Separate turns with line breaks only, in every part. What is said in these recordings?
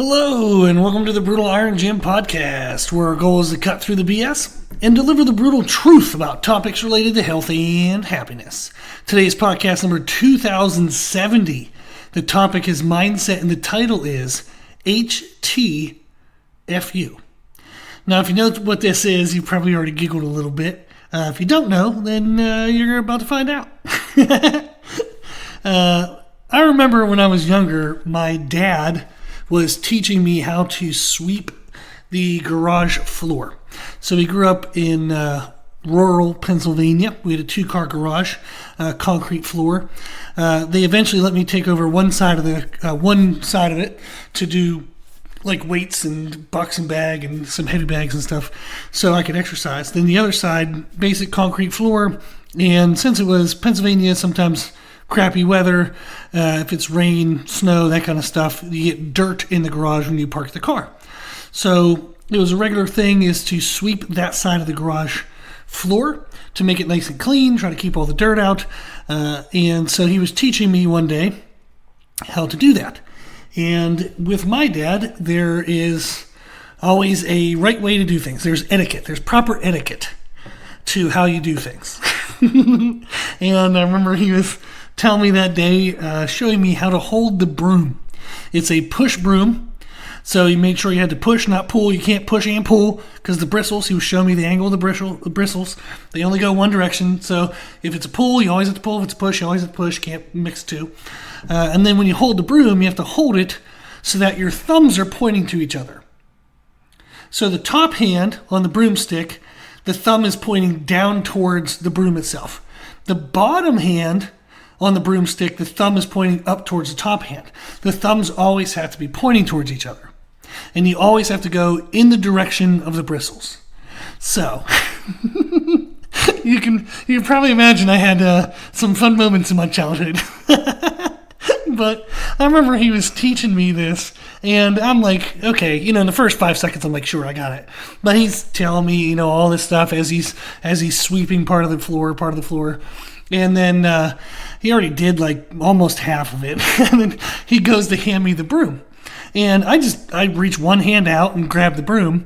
Hello, and welcome to the Brutal Iron Gym podcast, where our goal is to cut through the BS and deliver the brutal truth about topics related to health and happiness. Today's podcast number 2070. The topic is mindset, and the title is HTFU. Now, if you know what this is, you probably already giggled a little bit. If you don't know, then you're about to find out. I remember when I was younger, my dad was teaching me how to sweep the garage floor. So we grew up in rural Pennsylvania. We had a 2-car garage, concrete floor. They eventually let me take over one side of it to do like weights and boxing bag and some heavy bags and stuff so I could exercise. Then the other side, basic concrete floor. And since it was Pennsylvania, sometimes crappy weather, if it's rain, snow, that kind of stuff, you get dirt in the garage when you park the car. So it was a regular thing is to sweep that side of the garage floor to make it nice and clean, try to keep all the dirt out. And so he was teaching me one day how to do that. And with my dad, there is always a right way to do things. There's etiquette. There's proper etiquette to how you do things. And I remember he was telling me that day, showing me how to hold the broom. It's a push broom. So he made sure you had to push, not pull. You can't push and pull because the bristles, he was showing me the angle of the bristles. They only go one direction. So if it's a pull, you always have to pull. If it's a push, you always have to push. Can't mix two. And then when you hold the broom, you have to hold it so that your thumbs are pointing to each other. So the top hand on the broomstick, the thumb is pointing down towards the broom itself. The bottom hand on the broomstick, the thumb is pointing up towards the top hand. The thumbs always have to be pointing towards each other. And you always have to go in the direction of the bristles. So, you can probably imagine I had some fun moments in my childhood. But I remember he was teaching me this, and I'm like, okay, in the first 5 seconds, I'm like, sure, I got it. But he's telling me, all this stuff as he's sweeping part of the floor. And then he already did like almost half of it. And then he goes to hand me the broom. And I reach one hand out and grab the broom.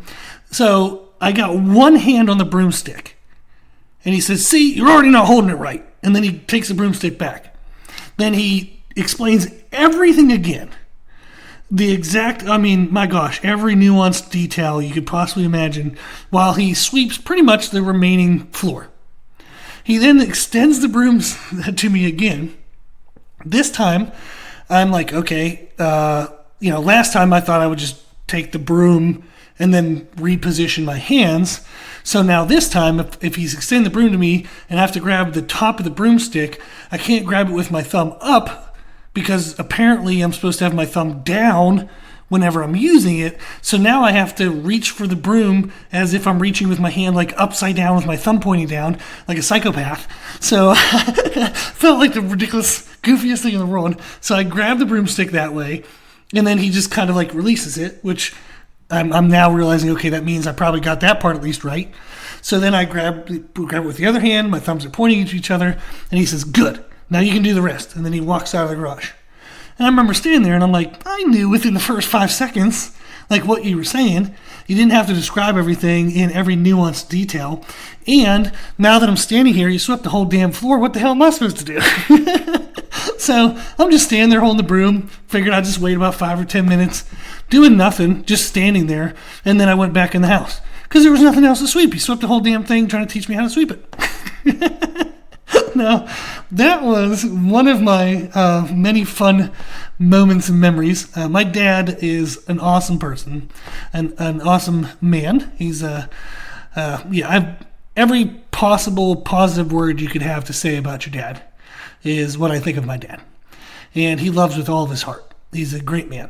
So I got one hand on the broomstick. And he says, see, you're already not holding it right. And then he takes the broomstick back. Then he explains everything again. The exact, my gosh, every nuanced detail you could possibly imagine while he sweeps pretty much the remaining floor. He then extends the brooms to me again. This time, I'm like, okay, last time I thought I would just take the broom and then reposition my hands. So now this time, if he's extending the broom to me and I have to grab the top of the broomstick, I can't grab it with my thumb up because apparently I'm supposed to have my thumb down whenever I'm using it. So now I have to reach for the broom as if I'm reaching with my hand like upside down with my thumb pointing down like a psychopath. So felt like the ridiculous, goofiest thing in the world. So I grab the broomstick that way, and then he just kind of like releases it, which I'm now realizing, okay, that means I probably got that part at least right. So then I grab it with the other hand, my thumbs are pointing to each other, and he says, good, now you can do the rest. And then he walks out of the garage. And I remember standing there and I'm like, I knew within the first 5 seconds, like what you were saying. You didn't have to describe everything in every nuanced detail. And now that I'm standing here, you swept the whole damn floor. What the hell am I supposed to do? So I'm just standing there holding the broom. Figured I'd just wait about 5 or 10 minutes, doing nothing, just standing there. And then I went back in the house because there was nothing else to sweep. He swept the whole damn thing trying to teach me how to sweep it. Now, that was one of my many fun moments and memories. My dad is an awesome person, an awesome man. He's every possible positive word you could have to say about your dad is what I think of my dad. And he loves with all of his heart. He's a great man.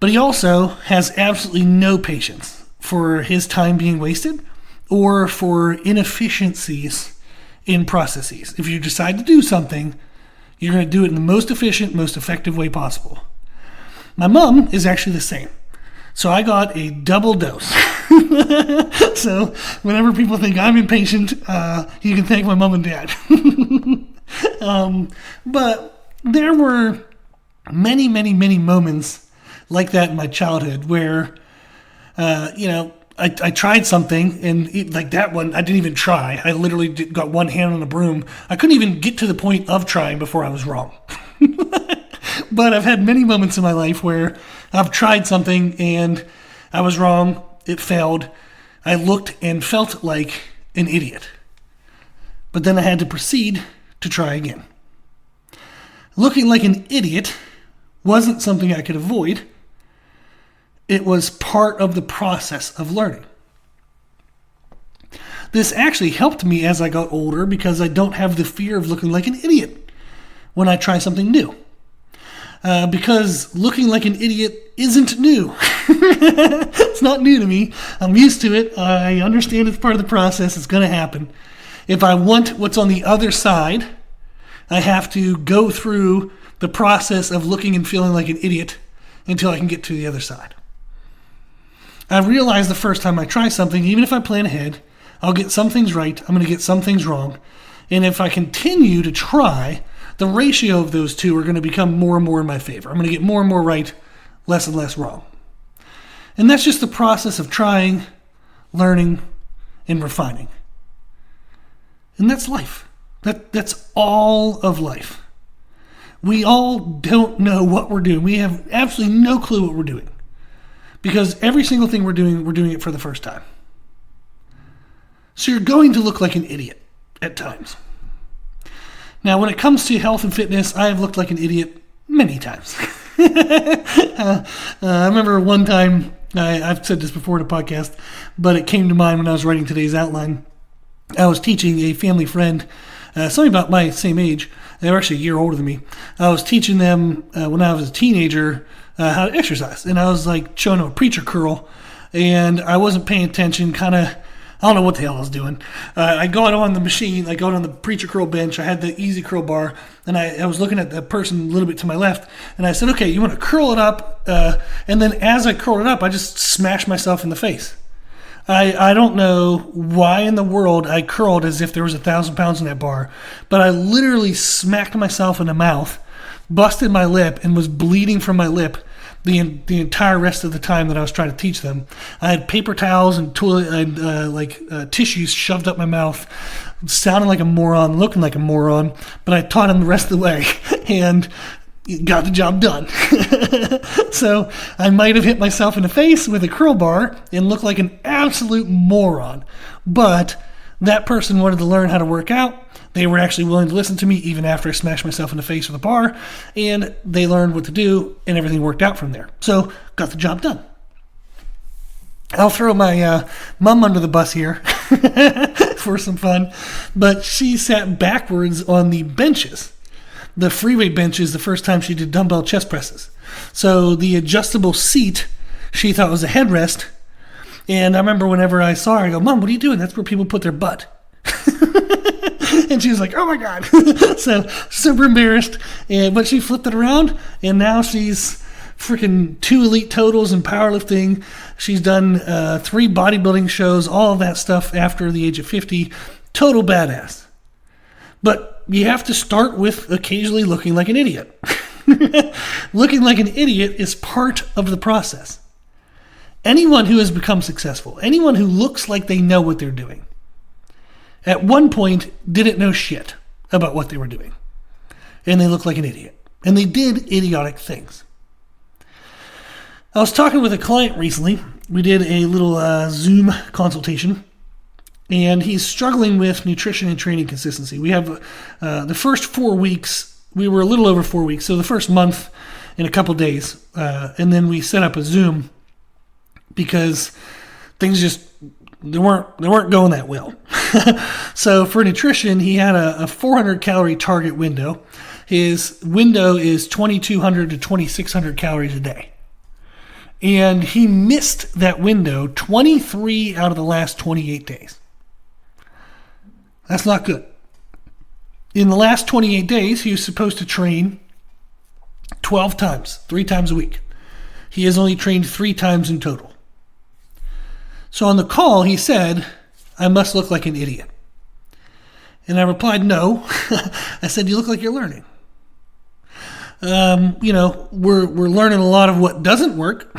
But he also has absolutely no patience for his time being wasted or for inefficiencies in processes. If you decide to do something, you're going to do it in the most efficient, most effective way possible. My mom is actually the same. So I got a double dose. So whenever people think I'm impatient, you can thank my mom and dad. But there were many, many, many moments like that in my childhood where, I tried something and like that one, I didn't even try. I literally got one hand on the broom. I couldn't even get to the point of trying before I was wrong. But I've had many moments in my life where I've tried something and I was wrong. It failed. I looked and felt like an idiot. But then I had to proceed to try again. Looking like an idiot wasn't something I could avoid. It was part of the process of learning. This actually helped me as I got older because I don't have the fear of looking like an idiot when I try something new. Because looking like an idiot isn't new. It's not new to me. I'm used to it. I understand it's part of the process. It's going to happen. If I want what's on the other side, I have to go through the process of looking and feeling like an idiot until I can get to the other side. I realized the first time I try something, even if I plan ahead, I'll get some things right, I'm going to get some things wrong. And if I continue to try, the ratio of those two are going to become more and more in my favor. I'm going to get more and more right, less and less wrong. And that's just the process of trying, learning, and refining. And that's life. That's all of life. We all don't know what we're doing. We have absolutely no clue what we're doing. Because every single thing we're doing it for the first time. So you're going to look like an idiot at times. Now, when it comes to health and fitness, I have looked like an idiot many times. I remember one time, I've said this before in a podcast, but it came to mind when I was writing today's outline. I was teaching a family friend, somebody about my same age. They were actually a year older than me. I was teaching them when I was a teenager how to exercise. And I was like showing them a preacher curl, and I wasn't paying attention, I don't know what the hell I was doing. I got on the machine, I got on the preacher curl bench, I had the easy curl bar, and I was looking at the person a little bit to my left, and I said, okay, you want to curl it up, and then as I curled it up, I just smashed myself in the face. I don't know why in the world I curled as if there was 1,000 pounds in that bar, but I literally smacked myself in the mouth, busted my lip, and was bleeding from my lip the entire rest of the time that I was trying to teach them. I had paper towels and tissues shoved up my mouth, sounding like a moron, looking like a moron, but I taught them the rest of the way and got the job done. So I might have hit myself in the face with a curl bar and looked like an absolute moron, but that person wanted to learn how to work out. They were actually willing to listen to me even after I smashed myself in the face with a bar, and they learned what to do, and everything worked out from there. So, got the job done. I'll throw my mom under the bus here for some fun, but she sat backwards on the benches, the free weight benches, the first time she did dumbbell chest presses. So, the adjustable seat, she thought was a headrest, and I remember whenever I saw her, I go, Mom, what are you doing? That's where people put their butt. And she was like, oh my God. So super embarrassed. But she flipped it around, and now she's freaking 2 elite totals in powerlifting. She's done 3 bodybuilding shows, all of that stuff after the age of 50. Total badass. But you have to start with occasionally looking like an idiot. Looking like an idiot is part of the process. Anyone who has become successful, anyone who looks like they know what they're doing, at one point didn't know shit about what they were doing. And they looked like an idiot. And they did idiotic things. I was talking with a client recently. We did a little Zoom consultation. And he's struggling with nutrition and training consistency. We have the first 4 weeks, we were a little over 4 weeks. So the first month in a couple days. And then we set up a Zoom because things just they weren't going that well. So for nutrition, he had a 400 calorie target window. His window is 2,200 to 2,600 calories a day. And he missed that window 23 out of the last 28 days. That's not good. In the last 28 days, he was supposed to train 12 times, 3 times a week. He has only trained 3 times in total. So on the call, he said, I must look like an idiot. And I replied, no. I said, you look like you're learning. we're learning a lot of what doesn't work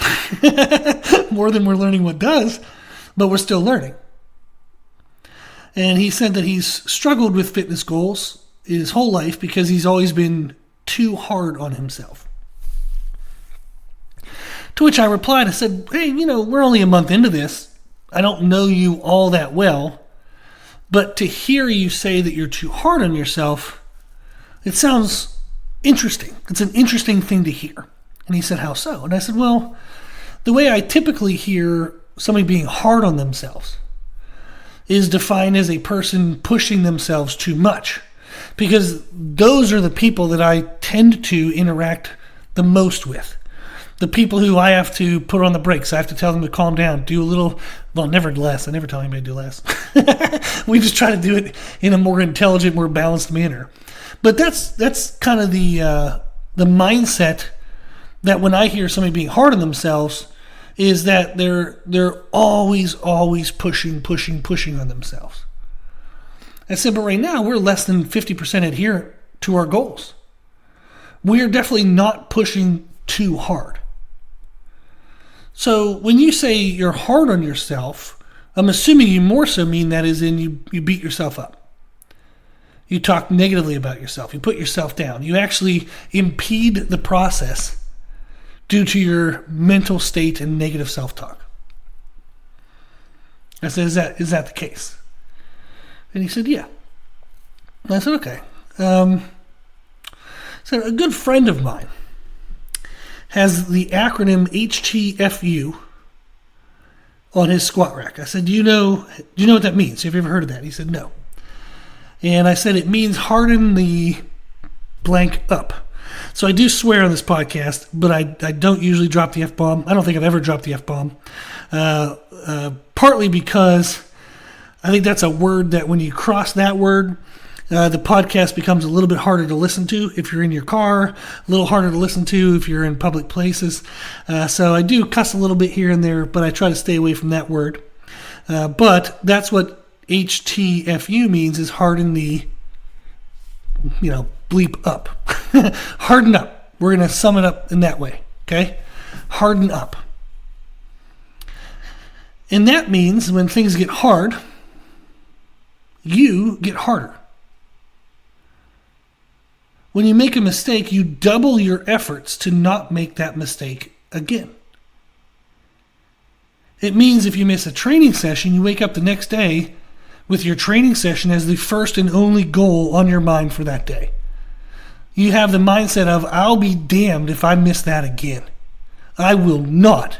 more than we're learning what does, but we're still learning. And he said that he's struggled with fitness goals his whole life because he's always been too hard on himself. To which I replied, I said, hey, we're only a month into this. I don't know you all that well, but to hear you say that you're too hard on yourself, it sounds interesting. It's an interesting thing to hear. And he said, how so? And I said, well, the way I typically hear somebody being hard on themselves is defined as a person pushing themselves too much, because those are the people that I tend to interact the most with. The people who I have to put on the brakes. I have to tell them to calm down, do a little, well, never less. I never tell anybody to do less. We just try to do it in a more intelligent, more balanced manner. But that's kind of the mindset that when I hear somebody being hard on themselves, is that they're always pushing on themselves. I said, but right now we're less than 50% adherent to our goals. We're definitely not pushing too hard. So when you say you're hard on yourself, I'm assuming you more so mean that as in you beat yourself up. You talk negatively about yourself. You put yourself down. You actually impede the process due to your mental state and negative self-talk. I said, is that the case? And he said, yeah. And I said, okay. So a good friend of mine has the acronym HTFU on his squat rack. I said, do you know what that means? Have you ever heard of that? He said, no. And I said, it means harden the blank up. So I do swear on this podcast, but I don't usually drop the F-bomb. I don't think I've ever dropped the F-bomb. Partly because I think that's a word that when you cross that word, the podcast becomes a little bit harder to listen to if you're in your car, a little harder to listen to if you're in public places. So I do cuss a little bit here and there, but I try to stay away from that word. But that's what HTFU means, is harden the, bleep up. Harden up. We're going to sum it up in that way, okay? Harden up. And that means when things get hard, you get harder. When you make a mistake, you double your efforts to not make that mistake again. It means if you miss a training session, you wake up the next day with your training session as the first and only goal on your mind for that day. You have the mindset of, I'll be damned if I miss that again. I will not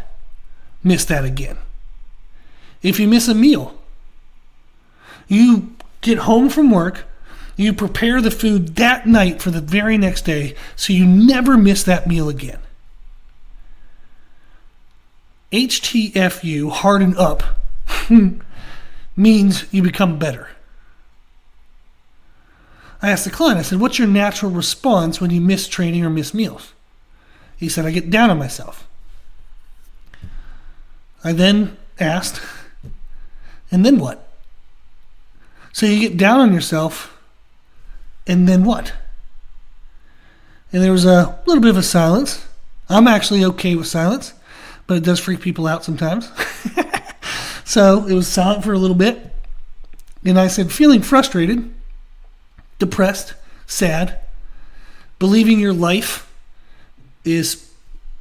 miss that again. If you miss a meal, you get home from work, you prepare the food that night for the very next day so you never miss that meal again. HTFU, harden up, means you become better. I asked the client, I said, what's your natural response when you miss training or miss meals? He said, I get down on myself. I then asked, and then what? So you get down on yourself, and then what? And there was a little bit of a silence. I'm actually okay with silence, but it does freak people out sometimes. So it was silent for a little bit. And I said, feeling frustrated, depressed, sad, believing your life is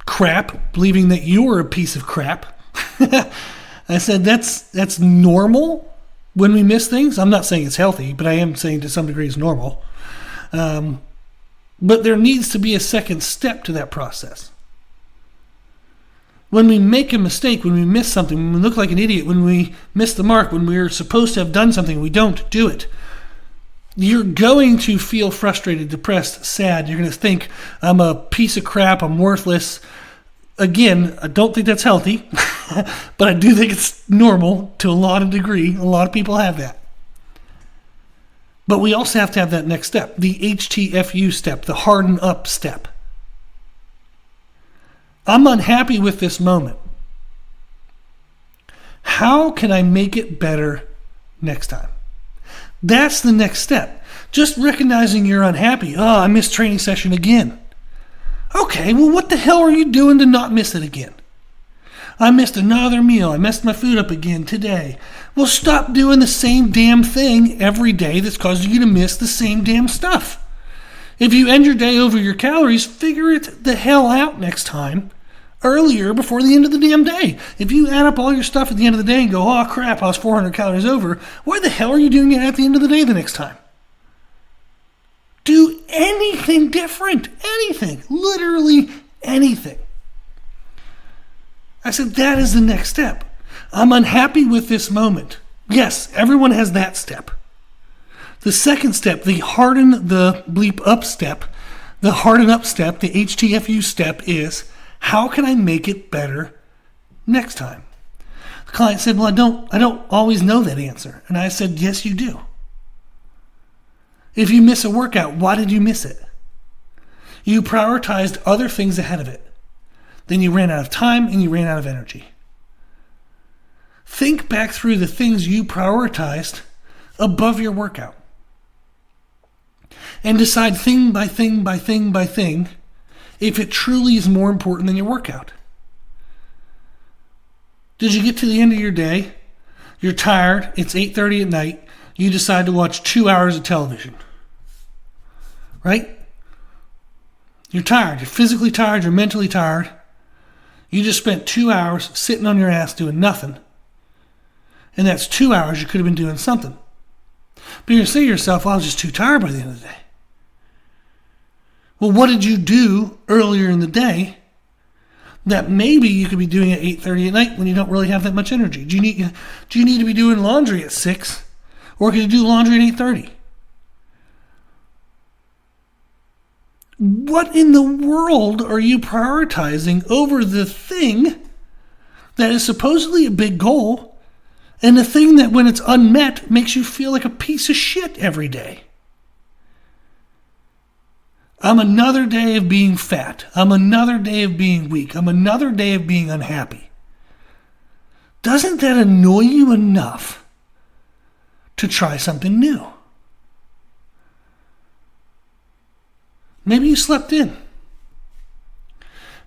crap, believing that you're a piece of crap. I said, that's normal when we miss things. I'm not saying it's healthy, but I am saying to some degree it's normal. But there needs to be a second step to that process. When we make a mistake, when we miss something, when we look like an idiot, when we miss the mark, when we're supposed to have done something, we don't do it, you're going to feel frustrated, depressed, sad. You're going to think, I'm a piece of crap, I'm worthless. Again, I don't think that's healthy, but I do think it's normal to a lot of degree. A lot of people have that. But we also have to have that next step, the HTFU step, the harden up step. I'm unhappy with this moment. How can I make it better next time? That's the next step. Just recognizing you're unhappy. Oh, I missed training session again. Okay, well, what the hell are you doing to not miss it again? I missed another meal. I messed my food up again today. Well, stop doing the same damn thing every day that's causing you to miss the same damn stuff. If you end your day over your calories, figure it the hell out next time, earlier before the end of the damn day. If you add up all your stuff at the end of the day and go, oh crap, I was 400 calories over, why the hell are you doing it at the end of the day the next time? Do anything different. Anything. Literally anything. I said, that is the next step. I'm unhappy with this moment. Yes, everyone has that step. The second step, the harden the bleep up step, the harden up step, the HTFU step is, how can I make it better next time? The client said, well, I don't always know that answer. And I said, yes, you do. If you miss a workout, why did you miss it? You prioritized other things ahead of it. Then you ran out of time and you ran out of energy. Think back through the things you prioritized above your workout. And decide thing by thing by thing by thing if it truly is more important than your workout. Did you get to the end of your day? You're tired. It's 8:30 at night. You decide to watch 2 hours of television. Right? You're tired. You're physically tired. You're mentally tired. You just spent 2 hours sitting on your ass doing nothing. And that's 2 hours you could have been doing something. But you're going to say to yourself, well, I was just too tired by the end of the day. Well, what did you do earlier in the day that maybe you could be doing at 8:30 at night when you don't really have that much energy? Do you need to be doing laundry at 6? Or could you do laundry at 8:30? What in the world are you prioritizing over the thing that is supposedly a big goal and the thing that when it's unmet makes you feel like a piece of shit every day? I'm another day of being fat. I'm another day of being weak. I'm another day of being unhappy. Doesn't that annoy you enough to try something new? Maybe you slept in.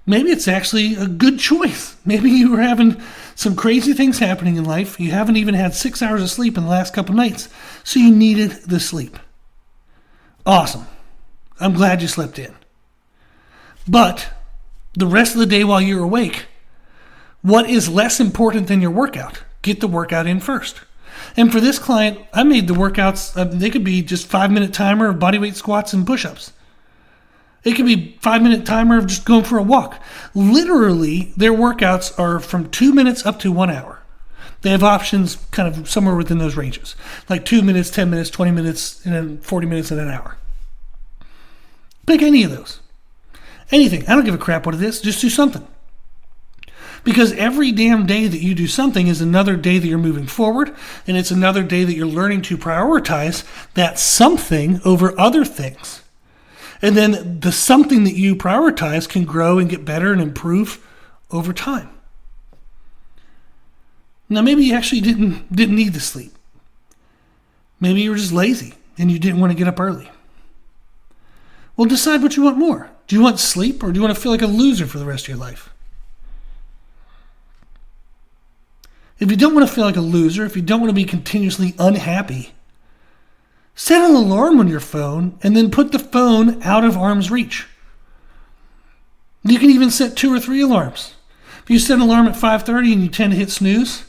Maybe it's actually a good choice. Maybe you were having some crazy things happening in life. You haven't even had 6 hours of sleep in the last couple nights, so you needed the sleep. Awesome. I'm glad you slept in. But the rest of the day while you're awake, what is less important than your workout? Get the workout in first. And for this client, I made the workouts, they could be just 5-minute timer of bodyweight squats and push-ups. It could be 5-minute timer of just going for a walk. Literally, their workouts are from 2 minutes up to 1 hour. They have options kind of somewhere within those ranges, like 2 minutes, 10 minutes, 20 minutes, and then 40 minutes and an hour. Pick any of those. Anything. I don't give a crap what it is. Just do something. Because every damn day that you do something is another day that you're moving forward, and it's another day that you're learning to prioritize that something over other things. And then the something that you prioritize can grow and get better and improve over time. Now, maybe you actually didn't need the sleep. Maybe you were just lazy and you didn't want to get up early. Well, decide what you want more. Do you want sleep or do you want to feel like a loser for the rest of your life? If you don't want to feel like a loser, if you don't want to be continuously unhappy, set an alarm on your phone and then put the phone out of arm's reach. You can even set 2 or 3 alarms. If you set an alarm at 5:30 and you tend to hit snooze,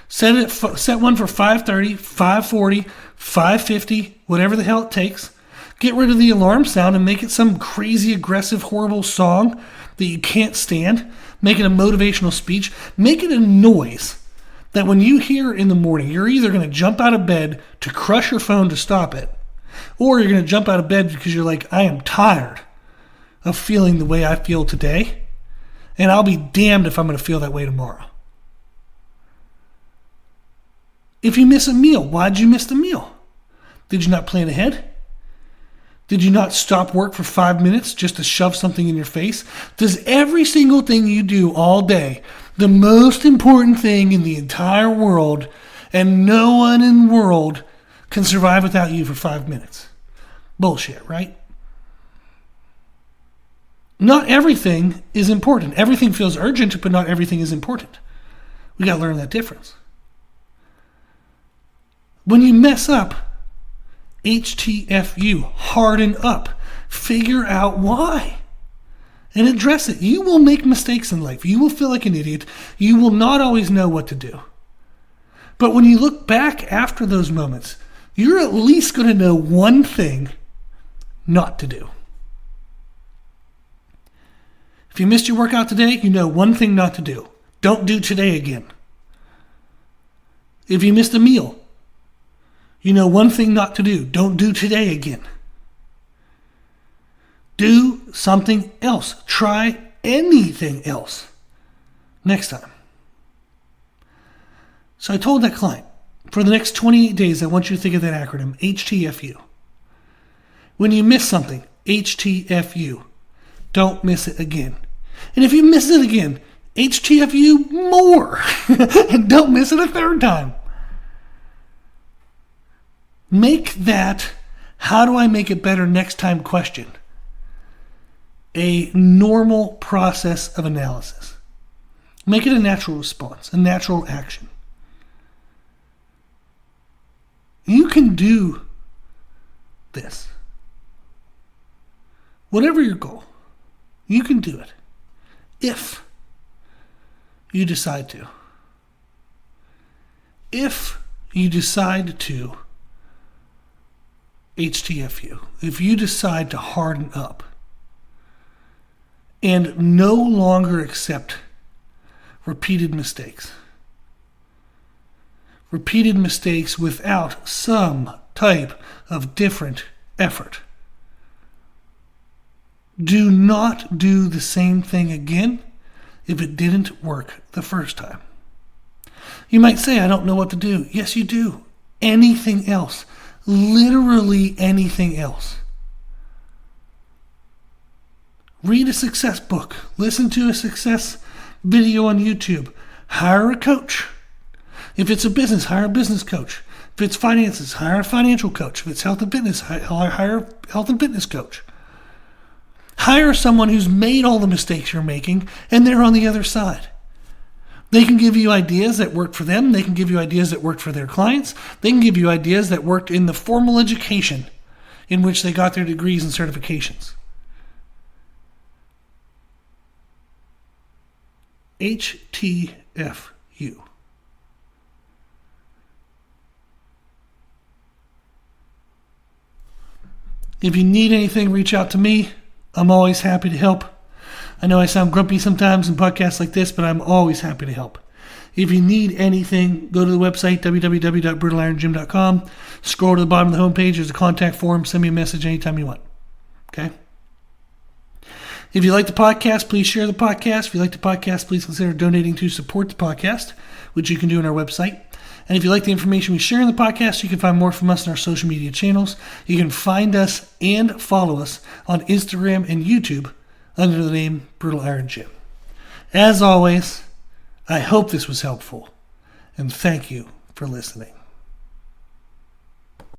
set one for 5:30, 5:40, 5:50, whatever the hell it takes. Get rid of the alarm sound and make it some crazy, aggressive, horrible song that you can't stand. Make it a motivational speech. Make it a noise that when you hear in the morning, you're either going to jump out of bed to crush your phone to stop it, or you're going to jump out of bed because you're like, I am tired of feeling the way I feel today, and I'll be damned if I'm going to feel that way tomorrow. If you miss a meal, why'd you miss the meal? Did you not plan ahead? Did you not stop work for 5 minutes just to shove something in your face? Does every single thing you do all day, the most important thing in the entire world, and no one in the world can survive without you for 5 minutes? Bullshit, right? not everything is important. Everything feels urgent, but not everything is important. We got to learn that difference. When you mess up, HTFU, harden up. Figure out why and address it. You will make mistakes in life. You will feel like an idiot. You will not always know what to do. But when you look back after those moments, you're at least going to know one thing not to do. If you missed your workout today, you know one thing not to do. Don't do today again. If you missed a meal, you know one thing not to do. Don't do today again. Do something else. Try anything else next time. So I told that client, for the next 28 days, I want you to think of that acronym, HTFU. When you miss something, HTFU. Don't miss it again. And if you miss it again, HTFU more. And don't miss it a third time. Make that, how do I make it better next time question, a normal process of analysis. Make it a natural response, a natural action. You can do this. Whatever your goal, you can do it if you decide to. If you decide to HTFU, if you decide to harden up and no longer accept repeated mistakes. Repeated mistakes without some type of different effort. Do not do the same thing again if it didn't work the first time. You might say, I don't know what to do. Yes, you do. Anything else. Literally anything else. Read a success book. Listen to a success video on YouTube. Hire a coach. If it's a business, hire a business coach. If it's finances, hire a financial coach. If it's health and fitness, hire a health and fitness coach. Hire someone who's made all the mistakes you're making, and they're on the other side. They can give you ideas that worked for them. They can give you ideas that worked for their clients. They can give you ideas that worked in the formal education in which they got their degrees and certifications. HTFU. If you need anything, reach out to me. I'm always happy to help. I know I sound grumpy sometimes in podcasts like this, but I'm always happy to help. If you need anything, go to the website, www.brutalirongym.com. Scroll to the bottom of the homepage. There's a contact form. Send me a message anytime you want. Okay? If you like the podcast, please share the podcast. If you like the podcast, please consider donating to support the podcast, which you can do on our website. And if you like the information we share in the podcast, you can find more from us on our social media channels. You can find us and follow us on Instagram and YouTube under the name Brutal Iron Gym. As always, I hope this was helpful, and thank you for listening.